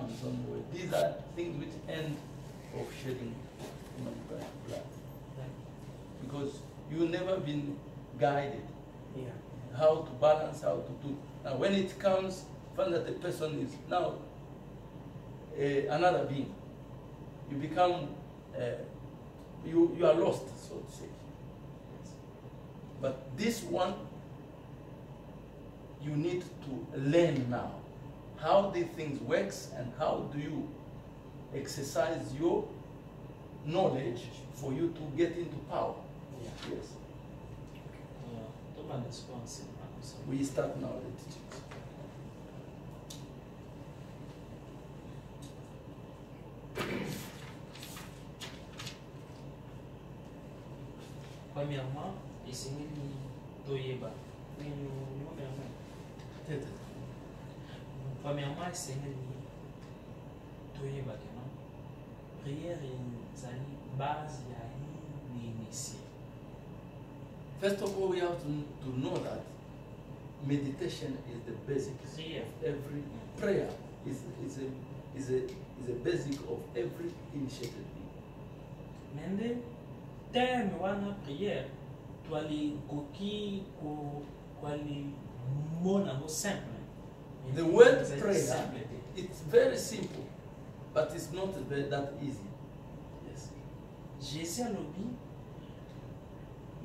somewhere. These are things which end of shedding human blood. Because you've never been guided how to balance, how to do. Now when it comes, find that the person is now another being. You become, you are lost, so to say. But this one, you need to learn now how these things works and how do you exercise your knowledge for you to get into power. Yes. We start now the teachings. Premièrement, essayez de toyeba. Premièrement, essayez de toyeba. Prière est une base de l'initié. First of all, we have to know that meditation is the basic of every prayer. Is a basic of every initiated being. Mende terme wana prière, tu ali koki ko ali mona mo simple. The word prayer, it's very simple, but it's not that easy. Yes. Jésus alobi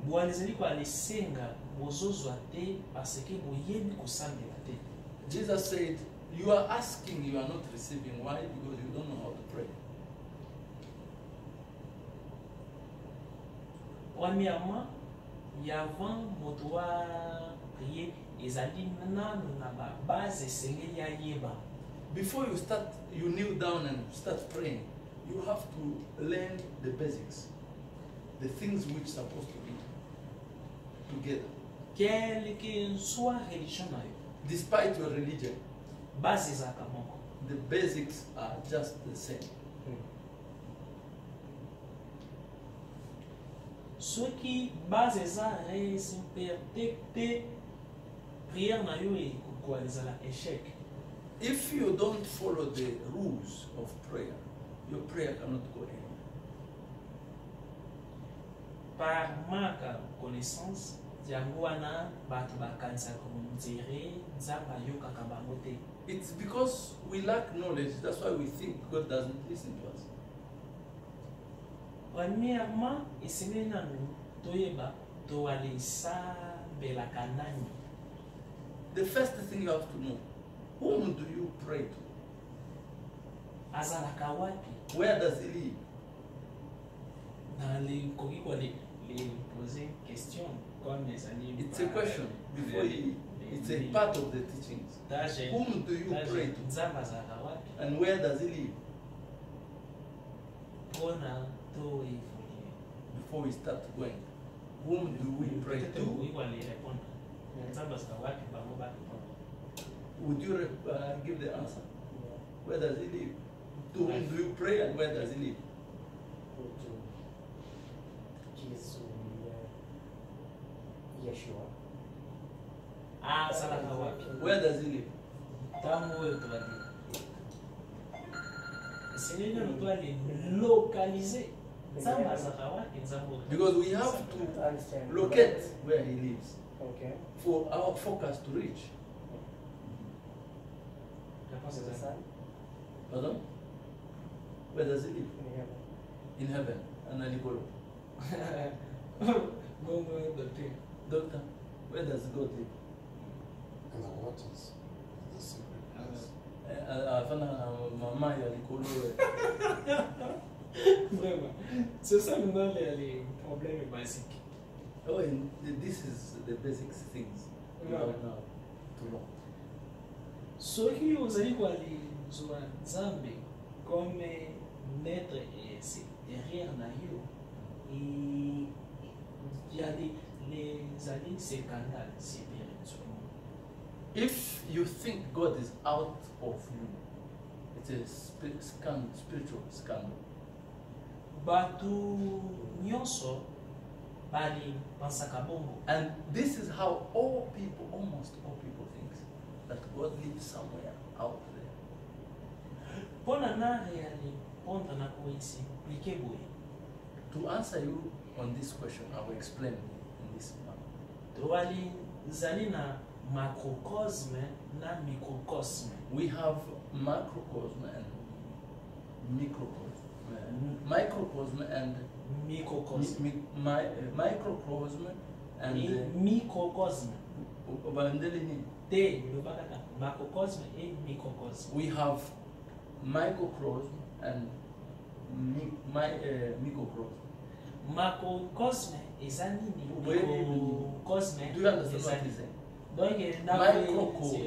boalizeli ko alisenga bozozwa te parce que boyebi kosambela te. Jesus said, you are asking, you are not receiving. Why? Because you don't know how to pray. Premièrement, il y a avant moto prier ezali nanu na ba base esengeli ya yeba. Before you start, you kneel down and start praying. You have to learn the basics, the things which are supposed to be together. Quelle que soit religion na yo, Despite your religion, base ezaka moko. the basics are just the same. Soki base eza simple te prière na yo ekokwa ezala échec. If you don't follow the rules of prayer, your prayer cannot go anywhere. Par manque connaissance, yango wana bato bakanisa komzere nzambe ayokaka bango te. It's because we lack knowledge, that's why we think God doesn't listen to us. Premièrement, esengeli nanu toyeba toalesambelaka nani. The first thing you have to know, whom do you pray to? Azalaka wapi? Where does he live? Na le koki kwa le poser question comme ezali. It's a question before it's a part of the teachings. Whom do you pray to? Nzambe azalaka wapi? And where does he live? Pona to evoluer. Before we start going, whom do we pray to? Nzambe azalaka wapi bango ba. Would you give the answer? Where does he live? To whom do you pray and where does he live? Yeshua. Ah, azalaka wapi? Where does he live? Tango oyo tobandi. Esengeli nanu toale localiser. Nzambe azalaka wapi? Nzambe. Because we have to locate where he lives for our focus to reach. Réponse exacte. Pardon? Where does he live? In heaven. And Anikolo. Doctor, where does God live? In the waters, in the secret place. Mama Anikolo. Vraiment. C'est ça maintenant les problèmes basiques. Oh, and this is the basic things you have now to know. Soki ozali koalizwa Nzambe comme maître et c'est derrière na yo, il y a les alliés secondaires spirituellement. If you think God is out of you, it's a spiritual scandal. Batu nyonso bali pansaka bongo. And this is how all people, almost all people think, that God lives somewhere out there. pona na réali ponta na expliquer boy. To answer you on this question, I will explain in this manner. Toali zali na macrocosme na microcosme. We have macrocosm and microcosm. Microcosm and Microcosme. microcosm and Microcosme. Te lobaka macrocosme et microcosme. We have microcosm and microcosm. Macrocosme ezali ni microcosme. Do you understand what I'm saying? Donc Microcosm.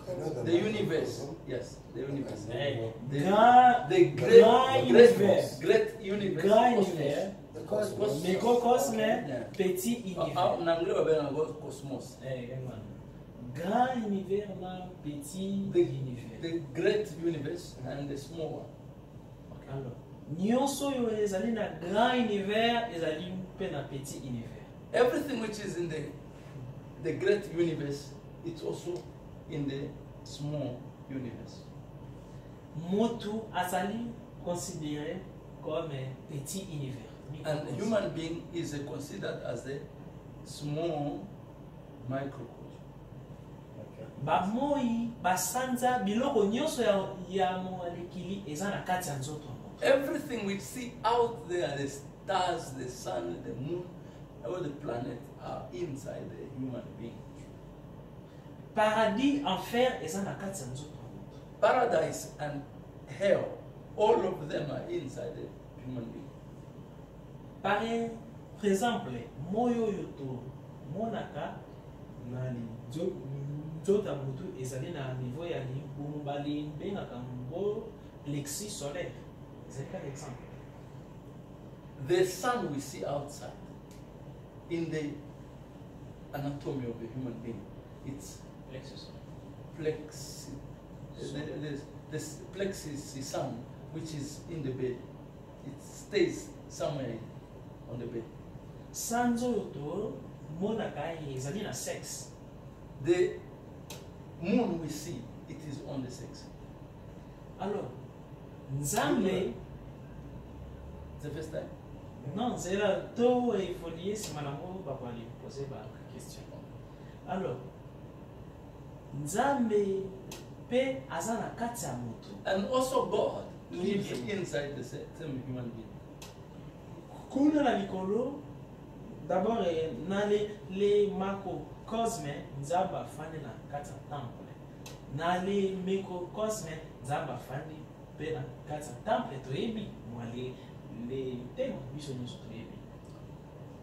I know The universe, yes, the universe. The Grand univers. great universe. Grand cosmos. univers. The cosmos. Microcosme, Yeah. petit univers. En anglais, on va dire cosmos. Grand univers na petit univers. The great universe and the small one. Alors, nyonso oyo ezali na grand univers ezali mpe na petit univers. Everything which is in the great universe, it's also in the small universe. Motu azali considéré comme petit univers. And human being is considered as a small microcosm. Bamoi basanza biloko nyonso ya moalekili eza na kati ya nzoto. Everything we see out there, the stars, the sun, the moon, all the planets are inside the human being. Paradis, enfer eza na kati ya nzoto. Paradise and hell, all of them are inside the human being. Par exemple, moyo yoto monaka na nzoto ya motu ezali na niveau ya libumu balibengaka mbo plexus solaire. C'est quel exemple? The sun we see outside, in the anatomy of a human being, it's Plexus. plexus. This plexus is sun, which is in the bed. It stays somewhere on the bed. Sanzo yoto monaka ezali na sexe. The moon we see, it is on the sex. Alors, Nzambe, The first time. non, c'est là, tout il faut lier si madame va lui poser la question. Alors, Nzambe pe azana kati ya moto. And also God lives inside the same human being. Kuna na likolo, d'abord na les macrocosme Nzambe afandi na kati ya temple. Na les microcosme Nzambe afandi pe na kati ya temple toyebi mwale les thèmes biso nyonso toyebi.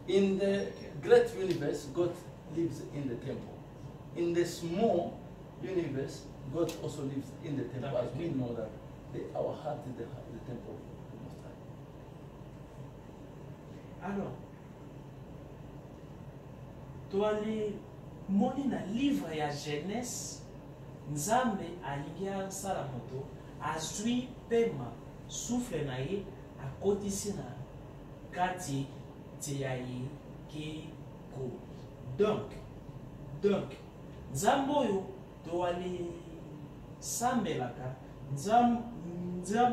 In the great universe, God lives in the temple. In the small universe, God also lives in the temple, as we know that our heart is the temple of the Most High. Alors, toali moni na livre ya Genèse, Nzambe alingi asala moto azwi pema souffle na ye akotisi na kati tia ye ki ko. Donc Nzambe oyo toali sambelaka Nzambe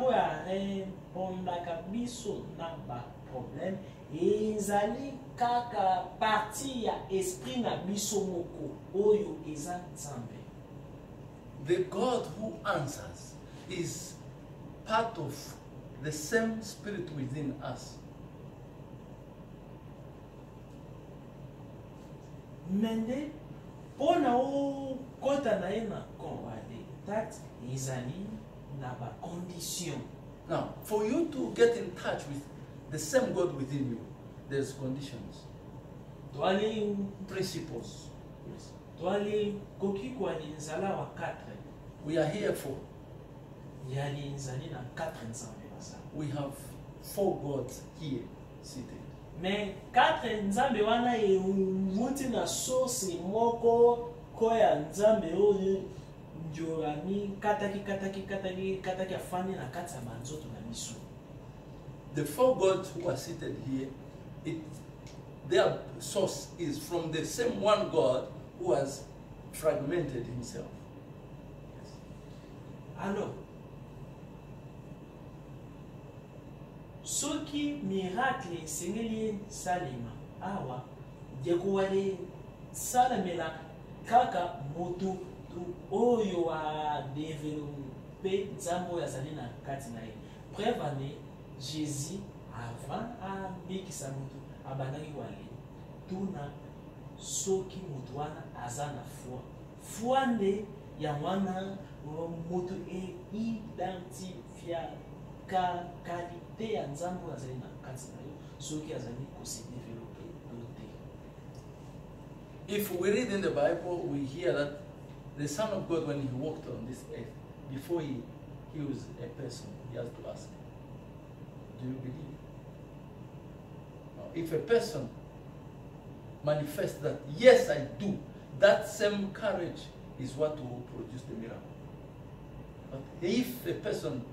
oyo arepondaka biso na ba problème ezali kaka partie ya esprit na biso moko oyo eza Nzambe. The God who answers is part of the same spirit within us. Mende pona o kota na ye na konwade that ezali na ba condition. Now, for you to get in touch with the same God within you, there's conditions, Toali principles. toali koki kwa nzala wa 4 We are here for. yali nzali na 4 Nzambe basa. We have 4 gods here seated. Mais 4 Nzambe wana euti na source moko koya Nzambe oyo njorani kataki afani na kati ya banzoto na miso. The 4 gods who are seated here, their source is from the same one God who has fragmented himself. Alors, soki miracle sengeli salima awa dekuwale salamela kaka motu oyo wa développer nzambo yazali na kati na ye. Preuve ane Jésus avant abikisa motu abandaki wale tuna soki motu wana aza na foi nde ya mwana motu identifia ka qualité ya nzambo azali na kati na yo soki azali kosi développer doté. If we read in the Bible, we hear that the Son of God, when he walked on this earth, before he was a person, he has to ask, do you believe? Now, if a person manifests that, yes, I do, that same courage is what will produce the miracle. But if a person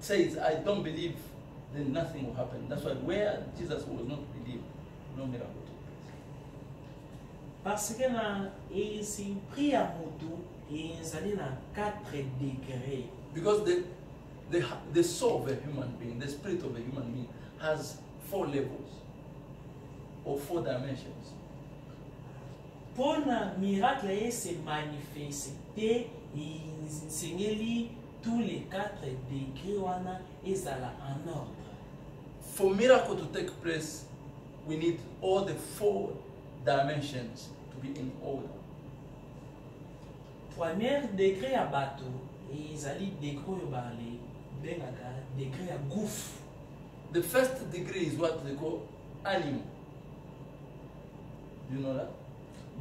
says, I don't believe, then nothing will happen. That's why where Jesus was not believed, no miracle took place. Parce que na esprit ya motu ezali na 4 degrés. Because the soul of a human being, the spirit of a human being, has 4 levels or 4 dimensions. Pour na miracle et se manifester, il tous les 4 degrés wana ezala en ordre. For miracle to take place, we need all the 4 dimensions to be in order. Premier degré ya bato ezali degré oyo bale bengaka degré ya gouffre. The first degree is what they call animal. Do you know that?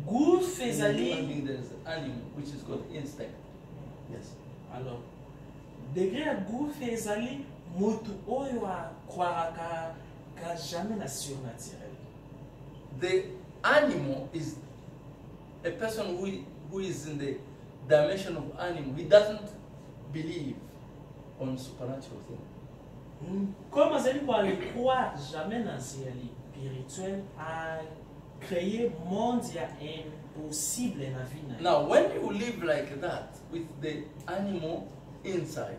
Gouffre In ezali human being there is animal, which is called instinct. Yes. Alors, degré ya gouffre ezali motu oyo akwaka ka jamais na surnaturel. The animal is a person who is in the dimension of animal. He doesn't believe on supernatural things. Comme azali kwa le croire jamais na spirituel a créer monde ya impossible na vie na. Now, when you live like that with the animal inside,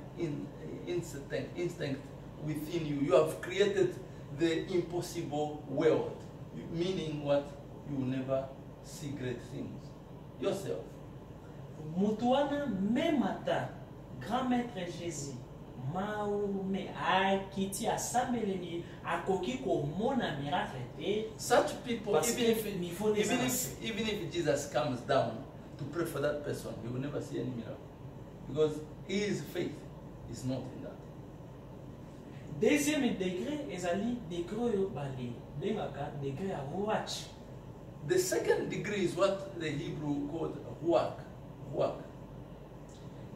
instinct within you, you have created the impossible world. Meaning what? You will never see great things yourself. Mutu wana même ata grand maître Jésus Mahomet akiti asambeleli akoki komona miracle te. Such people, even if Jesus comes down to pray for that person, he will never see any miracle because his faith is not in that. Deuxième degré ezali degré oyo bale bengaka degré ya ruach. The second degree is what the Hebrew called ruach.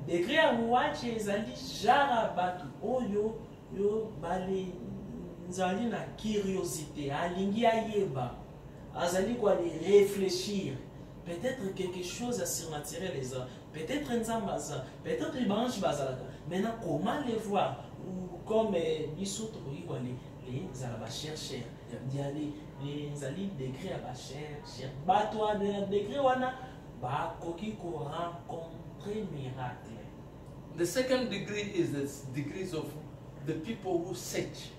Degré ya ruach ezali jara batu oyo yo bale nzali na curiosité alingi ayeba azali kwa les réfléchir peut-être quelque chose à surnaturel les uns peut-être nzamba ça peut-être ibanji bazalaka maintenant comment les voir ou comme biso tokoki kwa les zala chercheurs diali les ali degré ya ba chercheurs bato na degré wana ba koki ko rencontrer miracle. The second degree is the degrees of the people who search.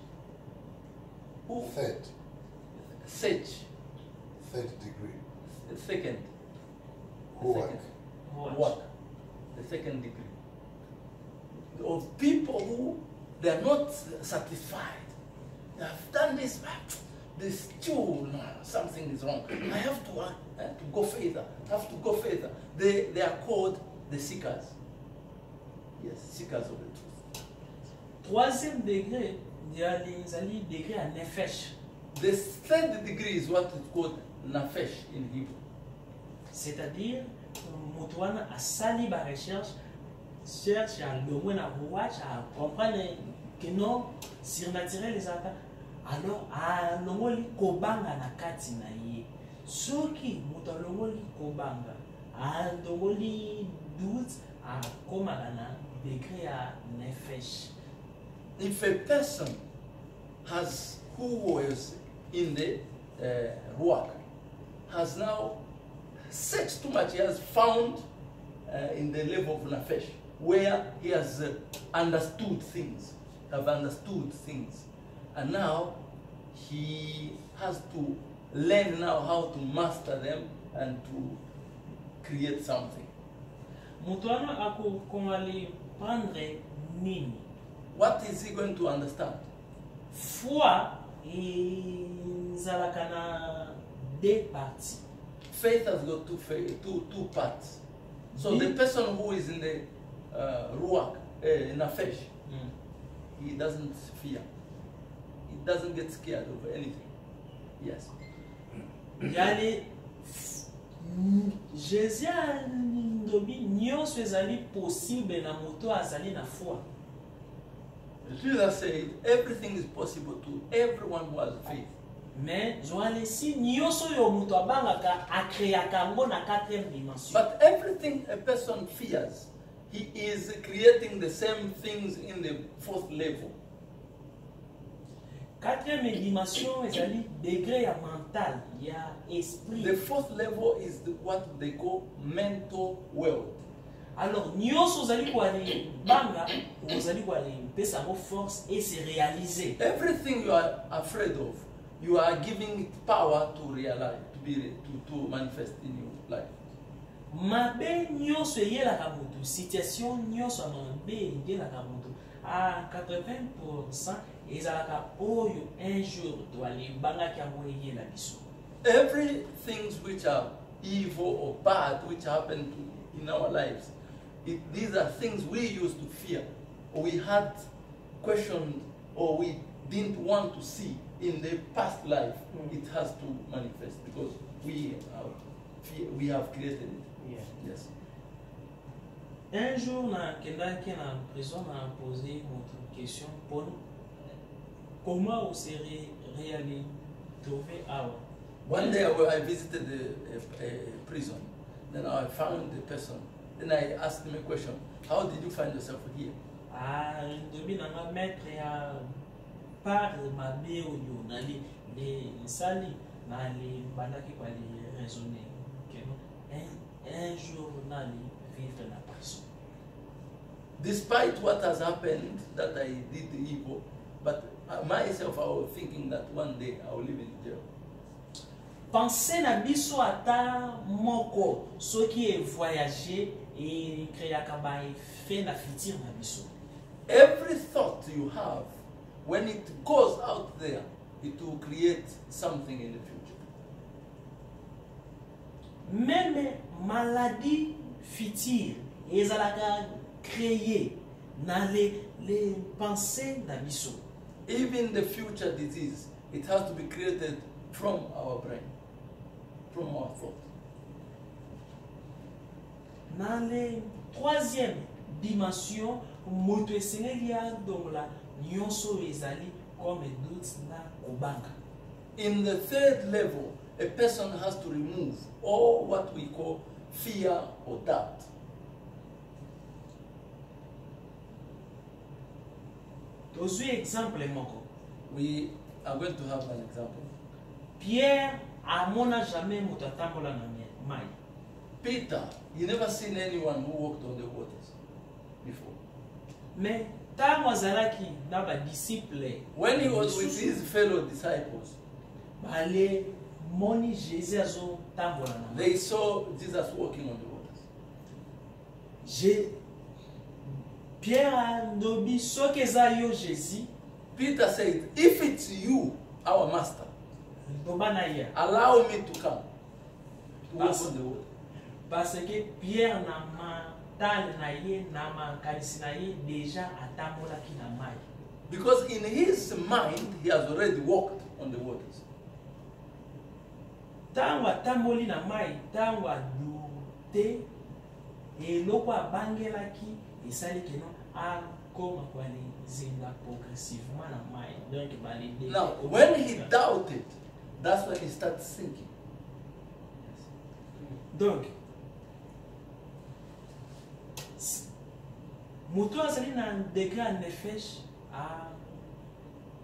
Who search. Third degree. The second. Work. The second degree. Of people who they are not satisfied. They have done this, but there's still something is wrong. I have to go further. I have to go further. They are called the seekers. Yes, seekers of the truth. Troisième degré, il y a les alliés degré à nefesh. The third degree is what is called nafesh in Hebrew. C'est-à-dire, Moutouana a sali ba recherche, cherche à le na watch à comprendre que non surnaturel les attaques. Alors, à l'ongoli kobanga na kati na ye. Soki mutalongoli kobanga, à l'ongoli doute à komagana degré à nefesh. If a person who was in the ruach has now searched too much, he has found in the level of nafesh, where he has understood things, and now he has to learn now how to master them and to create something. Mutuana ako kongali prendre nini. What is he going to understand? Foi inzalakana deux parties. Faith has got two parts. So the person who is in the ruach, nafesh, he doesn't fear. He doesn't get scared of anything. Yes. Yani Jésus ndobi nyonso ezali possible na moto azali na foi. Jesus said everything is possible to everyone who has faith. Mais zoale si nyonso yo moto abangaka akreaka ngo na 4e dimension. But everything a person fears, he is creating the same things in the 4th level. 4e dimension ezali degré ya mental, ya esprit. The 4th level is what they call mental world. Alors nyonso ozali kwa li banga, ozali kwa li pesa mo force et se réaliser. Everything you are afraid of, you are giving it power to realize, to manifest in your life. Mabe nyonso eyelaka moto, situation nyonso mabe eyelaka moto à 80% ezalaka oyo un jour toali bangaki yango eyela biso. Everything which are evil or bad which happen in our lives, these are things we used to fear, or we had questioned, or we didn't want to see in the past life. It has to manifest because we have created it. Yeah. Yes. Un jour na kendaki na prison na posé une question pour comment vous serez réellement trouvé awa. One day I visited a prison. Then I found the person. Then I asked him a question. How did you find yourself here? Ah, ndobi na nga maître ya par mabe oyo na li sali na li bandaki kwa li raisonner que un jour na li vivre na prison. Despite what has happened, that I did the evil, but myself I was thinking that one day I will live in jail. Pensez na biso ata moko soki e voyager et créer kaba e fait na futur na biso. Every thought you have, when it goes out there, it will create something in the future. Même maladie future ezalaka créer na les pensées na biso. Even the future disease, it has to be created from our brain, from our thought. Dans la 3e dimension, moto esengeli ya dongola nyonso ezali comme doute na kobanga. In the 3rd level, a person has to remove all what we call fear or doubt. Tozui exemple moko. We are going to have an example. Pierre amona jamais moto atambola na mai. Peter, he never seen anyone who walked on the waters before. Mais tango azalaki na ba disciple, when he was with his fellow disciples, bale moni Jésus azo tambola na mai. They saw Jesus walking on the waters. Pierre ndobi soki eza yo Jésus. Peter said, if it's you, our master, allow me to come to walk on the water. Parce que Pierre na mental na ye na makalisi na ye déjà atambolaki na mai. Because in his mind, he has already walked on the waters. Tango atamboli na mai, tango adute eloko abangelaki esali keno akoma kwa zinga progressivement na mai. Donc now, when he doubted, that's when he started sinking. Donc, moto azali na degré nefesh a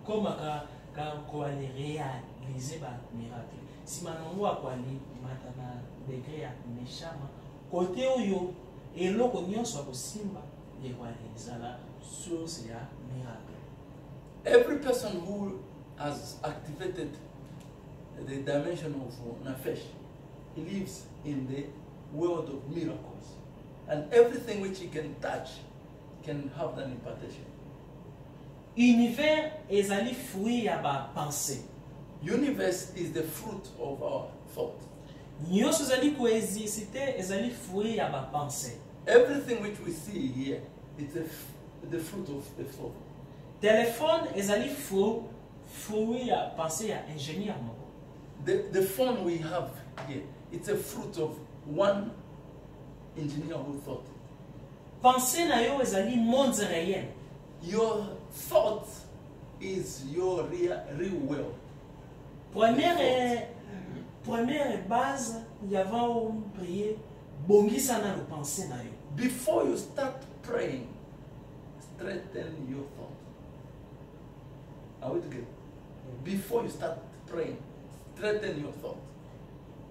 koma ka ko ali réaliser ba miracle. Si manongo akwali mata na degré ya meshama, kote oyo eloko nyonso akosimba source ya miracle. Every person who has activated the dimension of Nefesh, he lives in the world of miracles. And everything which he can touch can have an impartation. Univers ezali fruit ya ba pensée. Universe is the fruit of our thought. Nyonso ezali ko exister ezali fruit ya ba pensée. Everything which we see here, it's the fruit of the thought. Téléphone ezali fruit ya pensée ya ingénieur. The phone we have here, it's a fruit of one engineer who thought. Pensée na yo ezali monde réel. Your thought is your real will. Première base, il y avait une prière, bongisa na le pensée na yo. Before you start praying, straighten your thought. Are we together? Before you start praying, straighten your thought.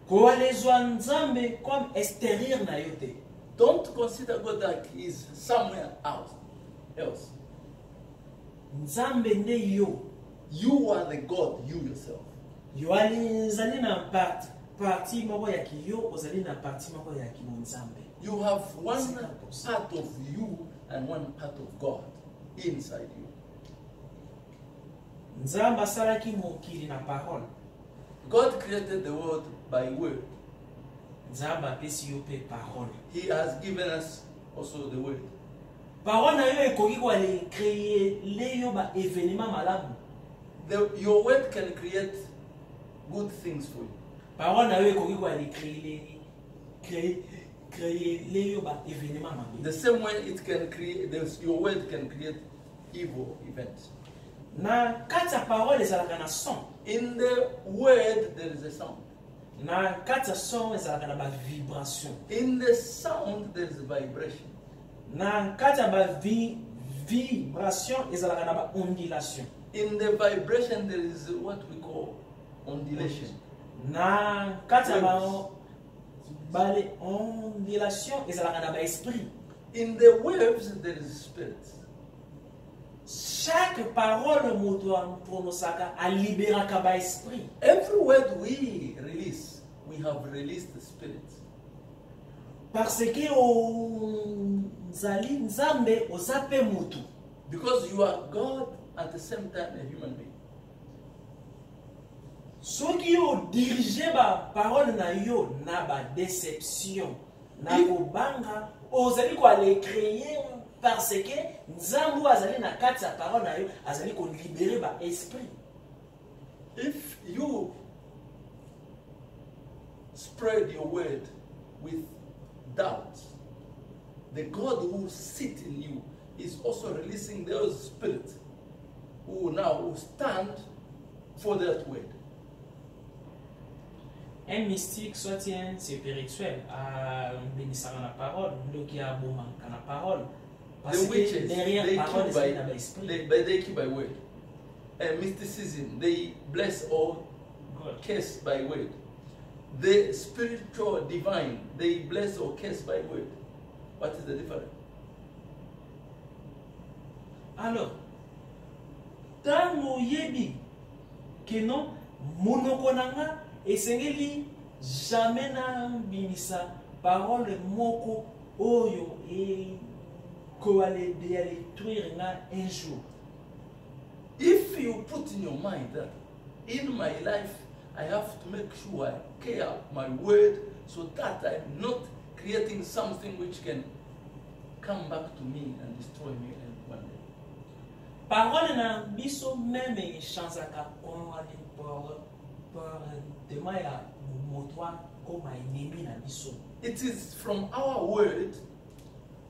Ko alezwa nzambe comme extérieur na yo te. Don't consider God like he's somewhere else. Nzambe nde yo. You are the God, you yourself. Yo alizali na parti moko ya kiyo, ozali na parti moko ya kinzambe. You have one part of you and one part of God inside you. Nzambe asalaki mokili na parole. God created the world by word. Nzambe apesi yo pe parole. He has given us also the word. Parole na yo ekoki ko ale créer le yo ba événement malamu. Your word can create good things for you. Parole na yo ekoki ko ale créer le yo ba événement malamu. The same way it can create, your word can create evil events. Na kati ya parole ezalaka na son. In the word there is a sound. Na kati ya son ezalaka na ba vibration. In the sound there is a vibration. Na kati ya ba vibration ezalaka na ba ondulation. In the vibration there is what we call ondulation. Na kati ya ba ondulation ezalaka na ba esprit. In the waves there is spirit. Chaque parole moto prononcaka a libéraka ba esprit. Every word we release, we have released the spirit. Parce que ozali nzambe ozape moto. Because you are God at the same time a human being. Soki yo dirige ba parole na yo na ba déception na kobanga ozali ko aller créer parce que nzambu azali na kati ya parole na yo azali ko libérer ba esprit. If you spread your word with doubt, the God who sits in you is also releasing those spirits who now will stand for that word. Un mystique soit un spirituel a bénissant la parole, donc il y a bon manque la parole. Parce The witches, que derrière they parole kill c'est dans l'esprit. they kill by word. And mysticism, they bless or curse by word. The spiritual divine, they bless or curse by word. What is the difference? Alors, tango yebi que non monoko nanga esengeli jamais na bimisa parole moko oyo e ko ale détruire nga un jour. If you put in your mind that in my life I have to make sure I care my word so that I'm not creating something which can come back to me and destroy me one day. Parole na biso même chanzaka on ali por demain ya motwa comme ennemi na biso. It is from our word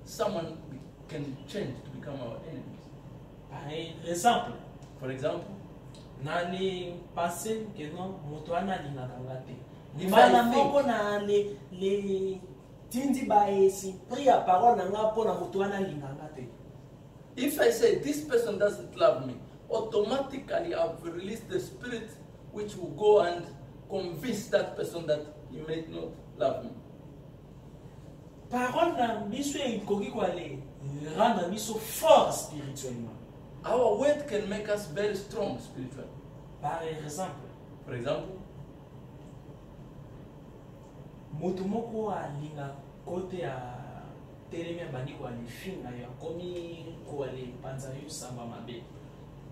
someone can change to become our enemies. Par exemple, For example, na le passé que non motwa na lingaka ngate. If Mbala I moko na le tindi ba esi priya parole na nga pona motwa na lingaka te. if I say this person doesn't love me, automatically I've released the spirit which will go and convince that person that he may not love me. parole na biso ekoki ko aller rendre biso fort spirituellement. Our word can make us very strong spiritually. Par exemple, For example, moto moko alinga kote ya telemi abandi ko aller finga yo komi ko aller panza yo samba mabe.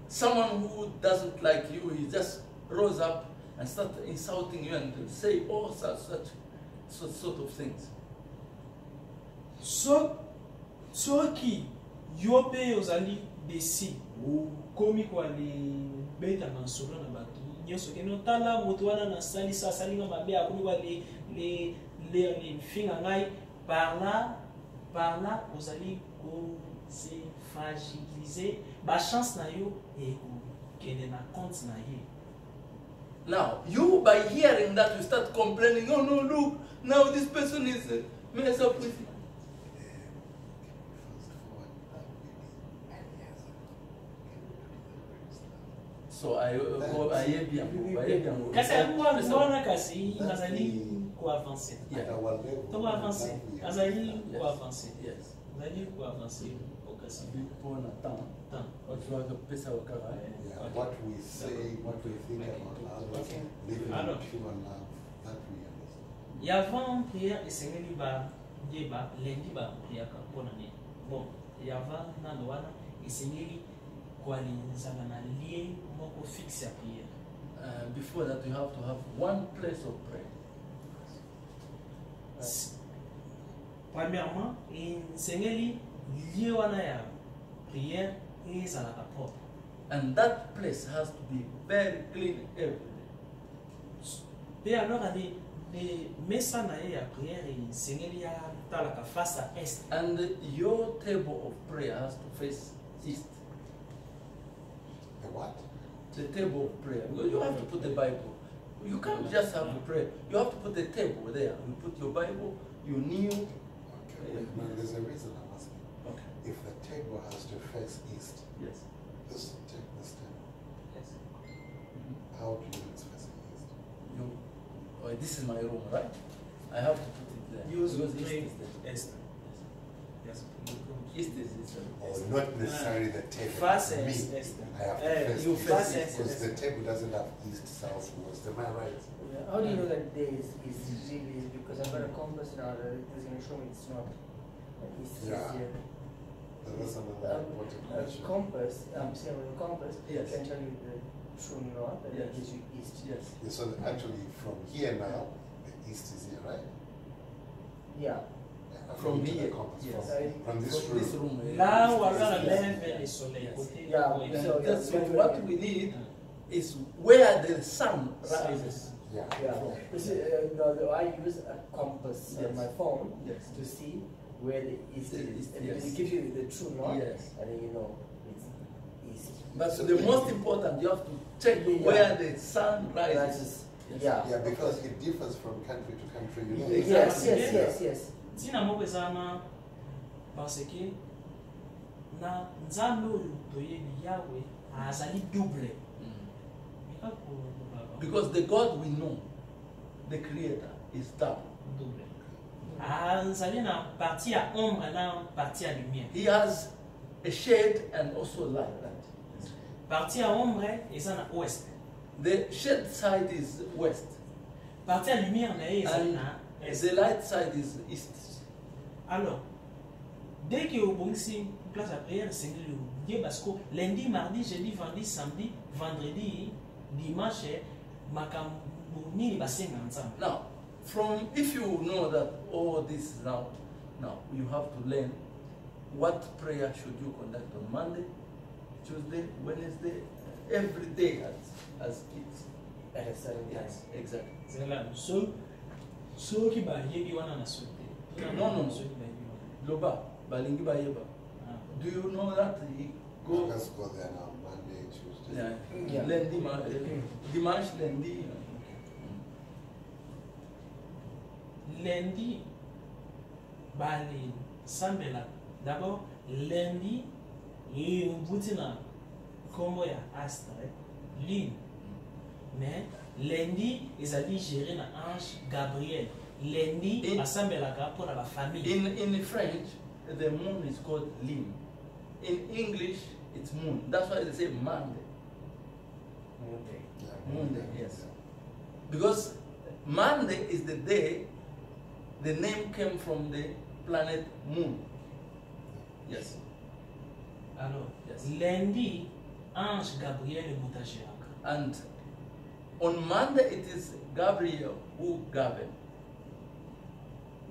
someone who doesn't like you, he just rose up and started insulting you and say all such sort of things. Soki yo pe ozali desi komi ko aller beta mansolo na bato nyoso ke no tala moto wana na salisa salinga mabe akomi ko le finga ngai par là ozali ko se fragiliser ba chance na yo et kende na compte na ye. Now, you by hearing that, you start complaining, oh no, look, now this person is messed up with you. So I kasi mbona kasi nazali ko avancer. To avancer. Azali ko avancer. Yes. Azali ko avancer. Pour temps. What we say, what we think about others, living in human love, that we understand. Il y avant prière et sengeli ba yeba lundi ba prière ka pona ne. Bon, il y avant na loana et sengeli kwa linzanga na lié moko fixe ya prière. Before that, you have to have one place of prayer. Premièrement, in sengeli lié wana ya prière et ça la propre. And that place has to be very clean every day. Et alors les messa na ya prière et sengeli ya talaka face à est. And your table of prayer has to face east. The what? The table of prayer. Because you have to put the Bible. You can't just have the prayer. You have to put the table there. You put your Bible, you kneel. Okay, wait, no, there's a reason I'm asking. Okay. If the table has to face east, Yes. take this table. Yes. How do you know it's facing east? This is my room, right? I have to put it there. Use because east east is there. est. Yes. East is this. Or not necessarily the table. Face Me, est. Est. I have to face You east. face est. Because the table doesn't have east, south, west. Am I right? Yeah. How do you know that there is really because I've got a compass now that is going to show me it's not. East is Yeah. here. That's another important A question. compass, I'm saying with a compass, Yes. can tell you the true north and Yes. it gives you east. Yes. Yeah, so actually from here now, the east is here, right? Yeah. From According to the here, compass, yes. from this From this room. room. Là où yes. alors la Yes. mer vers le soleil. Yes. Côté Yeah. ouest. So, That's yeah, what we need is where the sun rises. Yeah. Yeah. You see, I use a compass Yes. on my phone Yes. to see where the east The is. east, And yes. it gives you the true north, Yes. and then you know it's east. But the most important, you have to check Yeah. where the sun rises. Rises. Yes. Yeah. Yeah, because it differs from country to country, you know. Yes, Exactly. yes, yes, yes. Tina moko ezana parce que na nzambe oyo toyebi Yahweh azali double. Mm. Mika ko Because the God we know, the Creator, is double. double. Azali na partie ya ombre na partie ya lumière. He has a shade and also light. Partie ya ombre eza na ouest. The shade side is west, Partie ya lumière na ye ezali and na est. the light side is east. Alors, dès que obongisi place à prière, sengeli Dieu parce que lundi, mardi, jeudi, vendredi, samedi, vendredi, dimanche, makambo nini basenga nzambe. Now, if you know that all this now you have to learn what prayer should you conduct on Monday, Tuesday, Wednesday, every day as kids. At a certain time. Yes, exactly. Zela so ki ba yebi wana na sote. No. So ki ba yebi wana. Loba, balingi bayeba. Do you know that he go? Let's go there now, Monday, Tuesday. Yeah. Yeah. Lundi, dimanche, lundi. Lundi, bali sambela. D'abord, lundi, il y a kombo ya astre, lune. Mais lundi, ils allaient gérer na ange Gabriel. Lundi, basambelaka pour la famille. In French, the moon is called Lim. In English, it's moon. That's why they say Monday. Monday, yes. Because Monday is the day the name came from the planet Moon. Yes. Alors, Yes. lundi, ange Gabriel Mutagiraka. And on Monday it is Gabriel who governed.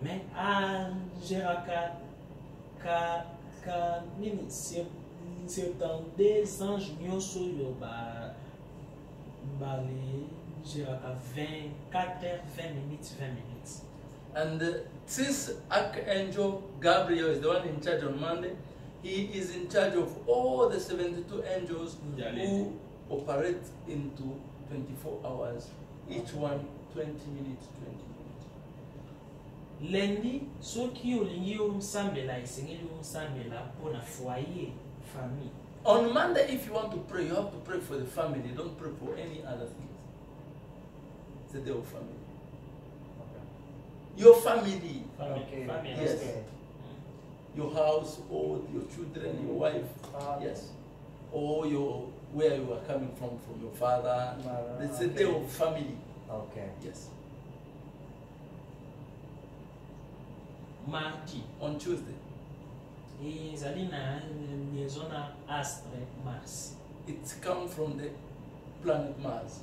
Mais Angeraka, nini, 72 anges nyonso yo les Geraka 24 h 20 minutes, 20 minutes. And since Archangel Gabriel is the one in charge on Monday, he is in charge of all the 72 angels who operate into 24 hours, each one 20 minutes, 20 minutes. Lundi, soki olingi osambela esengeli osambela pona foyer, famille. On Monday, if you want to pray, you have to pray for the family. Don't pray for any other things. It's the day of family. Your family, Okay. Family. Yes. Okay. your household, your children, your wife, yes, or your where you are coming from your father. It's a day of family. Okay. Yes. Mardi, On Tuesday, ezali na liaison na astre Mars. it comes from the planet Mars.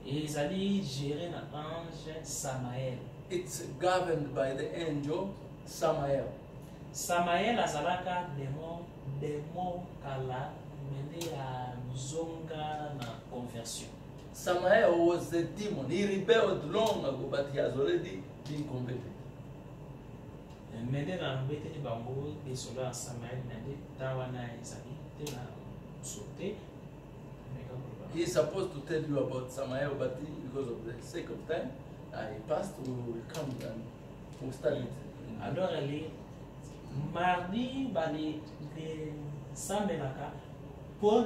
Ezali géré na ange Samael. It's governed by the angel Samael. Samael azalaka démon kala mende ya zonga na conversion. Samael was a demon. He rebelled long ago, but he has already been converted. Mende na mbete bango besolo ya Samael mende tawa na ezali te na sote. He is supposed to tell you about Samael, but because of the sake of time, I passed. We will come and we'll study it. Alors elle est mardi bali de sambelaka pour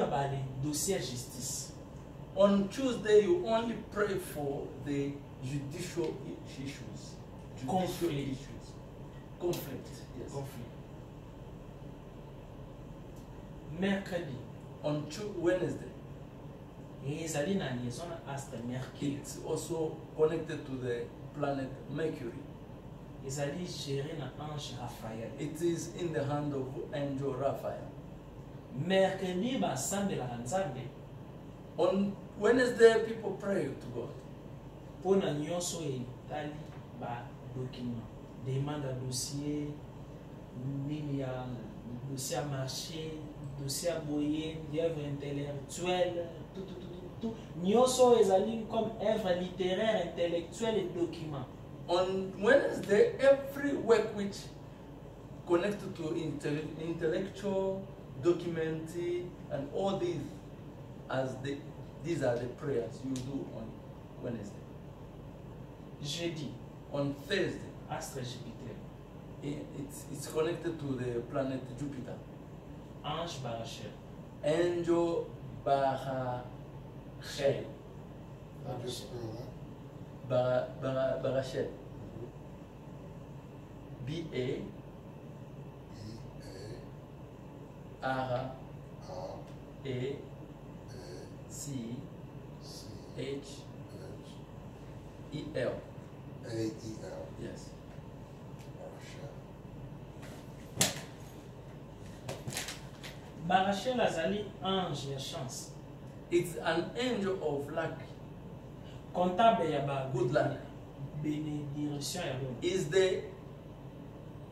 bali dossier justice. On Tuesday, you only pray for the judicial issues. Judicial Conflict. issues. Conflict, yes. Conflit. Mercredi, On Wednesday, ezali na liaison na astre Mercure. it's also connected to the planet Mercury. Ezali géré na ange Raphaël. It is in the hand of angel Raphael. Mercredi basambelaka Nzambe On Wednesday, people pray to God. mpona nyonso etali ba document, demande ya dossier, nini ya dossier ya marché, dossier ya boye, d'œuvre intellectuelle, tout. Nyonso ezali comme œuvre littéraire, intellectuelle et document. On Wednesday, every work which connected to intellectual, documentary, and all these are the prayers you do on Wednesday. Jeudi, On Thursday, astre Jupiter, it's connected to the planet Jupiter. ange Barachel. Angel Barachel. How do you spell that? Barachel. B-A R A C H E L. A-E-L. Yes. Barachel azali ange ya chance. It's an angel of luck. Comptable ya ba Good luck. bénédiction ya lo. Is the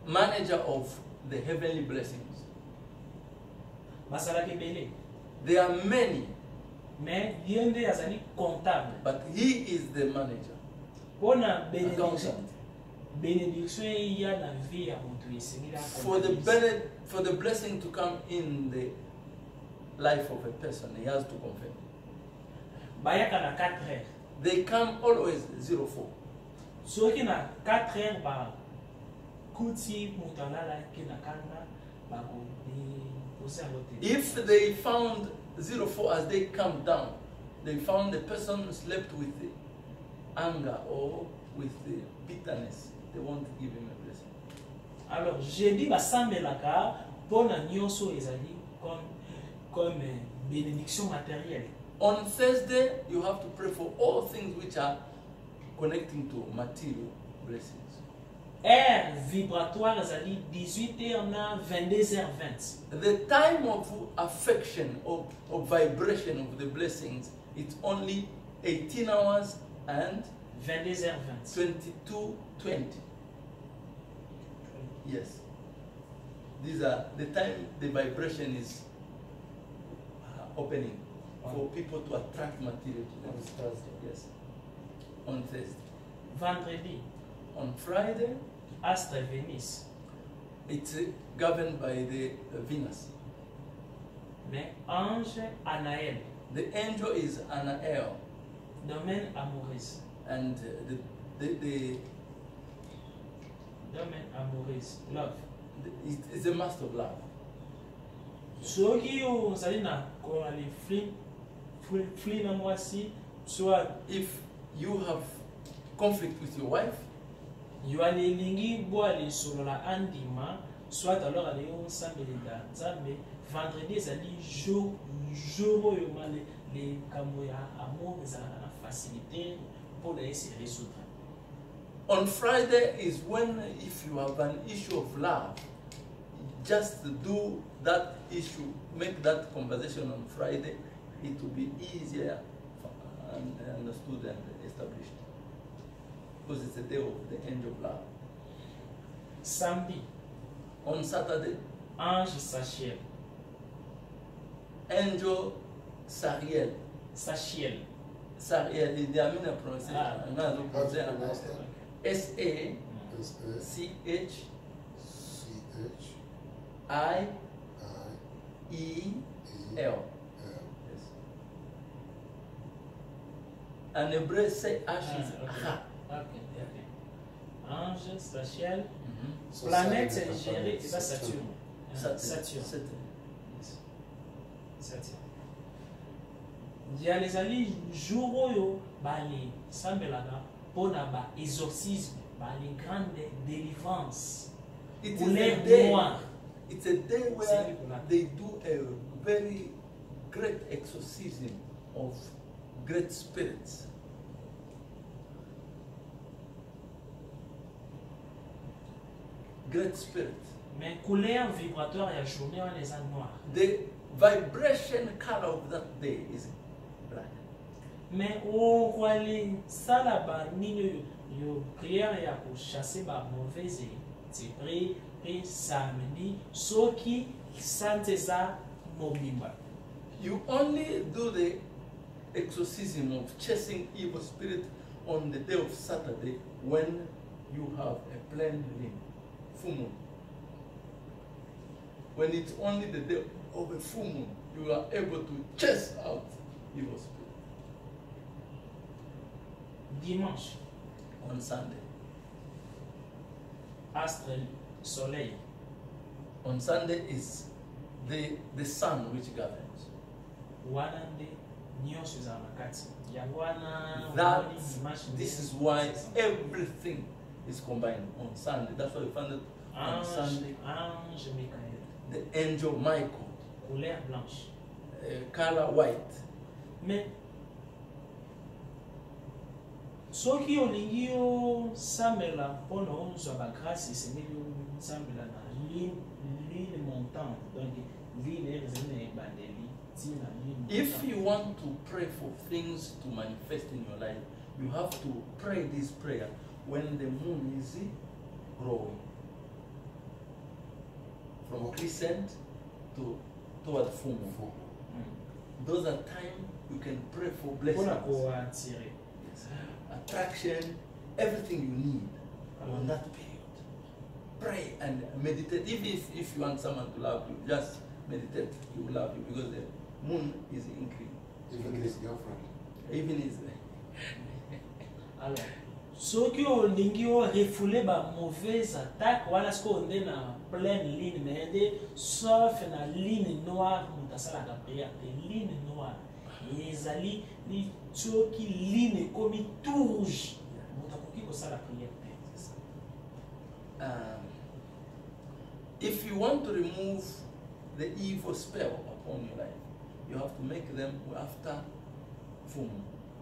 manager of the heavenly blessings. Basalaki ebele. There are many, Mais ye nde azali comptable. but he is the manager. Mpona bénédiction. Accountant. Bénédiction eya na vie ya moto esengeli For the blessing to come in the life of a person, he has to confirm. bayaka na 4 heures. They come always 04. Soki na 4 heures bakuti moto alalaki na kanda bakopose yango te. If they found 04 as they come down, they found the person slept with anger or with the bitterness, they won't give him a blessing. Alors, j'ai dit basambelaka pour na nyonso ezali comme bénédiction matérielle. On Thursday, you have to pray for all things which are connecting to material blessings. Air vibratoire ezali 18h na 22h20. The time of affection, of vibration of the blessings, it's only 18 hours and 22h20. 22:20. Yes. These are the time the vibration is opening for people to attract material to them. On Thursday. Yes. On Thursday. Vendredi, On Friday, Astre Vénus. it's governed by the Venus. Mais ange Anaël, The angel is Anael, domaine amoureuse. and Domaine amoureuse, love. it is the master of love. Soki ozali na kolali flin na mwasi, soit If you have conflict with your wife, yo alingi bo alisolola andima, soit alors ali onsambelela nzambe. Vendredi ezali jour oyo male les kambo ya amour ezalaka na facilité pour les se résoudre. on Friday is when, if you have an issue of love, just do that issue, make that conversation on Friday, it will be easier and understood and established. Because it's the day of the angel of love. Samedi, On Saturday, ange Sachiel. angel Sariel. Sachiel. Sariel, il y a une prononciation. Ah. On a le How do you prononcé en pronounce that? S-A-C-H-I-E-L. S-A-C-H-I-E-L. Yes. En hébreu, c'est H is Ra. Okay. Ange Sachiel. Mhm. So Planète Saturn, gérée, c'est pas Saturne. Saturn. Saturne. Il ezali jour oyo bali sambelaka pona ba exorcisme, bali grande délivrance. It is Couleur a day. noire. It's a day where C'est they do a very great exorcism of great spirits. Great spirits. Mais couleur vibratoire ya journée on les a noir. The vibration color of that day is black. Mais o kwali sala ba nini yo prière ya ko chasser ba mauvaise c'est prix et samedi soki santeza mobimba. You only do the exorcism of chasing evil spirit on the day of Saturday when you have a plain moon, full moon. When it's only the day of a full moon, you are able to chase out evil spirit. Dimanche, On Sunday. astre soleil. On Sunday is the sun which governs. Wana nde nyonso eza na kati ya wana That, wali dimanche this nde- is why everything is combined on Sunday. That's why we found it on Sunday. Ange Michael, The angel Michael, couleur blanche. color white. Mais soki olingi osambela mpona ozwa bagrâce esengeli osambela na ligne montante, donc ligne ezali na ebandeli ntina ligne If montante. you want to pray for things to manifest in your life, you have to pray this prayer when the moon is growing. From crescent toward full moon. Those are time you can pray for mpona blessings, koatire. yes, attraction, everything you need on that period. Pray and meditate. Even if you want someone to love you, just meditate. He will love you because the moon is increasing. Even his girlfriend. Even his Alors, soki olingi orefoule ba mauvaise attaque wana siko onde na pleine ligne mais nde sauf na ligne noire moto asalaka prière te ligne noire ezali soki ligne ekomi tout rouge moto akoki kosala prière te. C'est ça. If you want to remove the evil spell upon your life, you have to make them after fumu.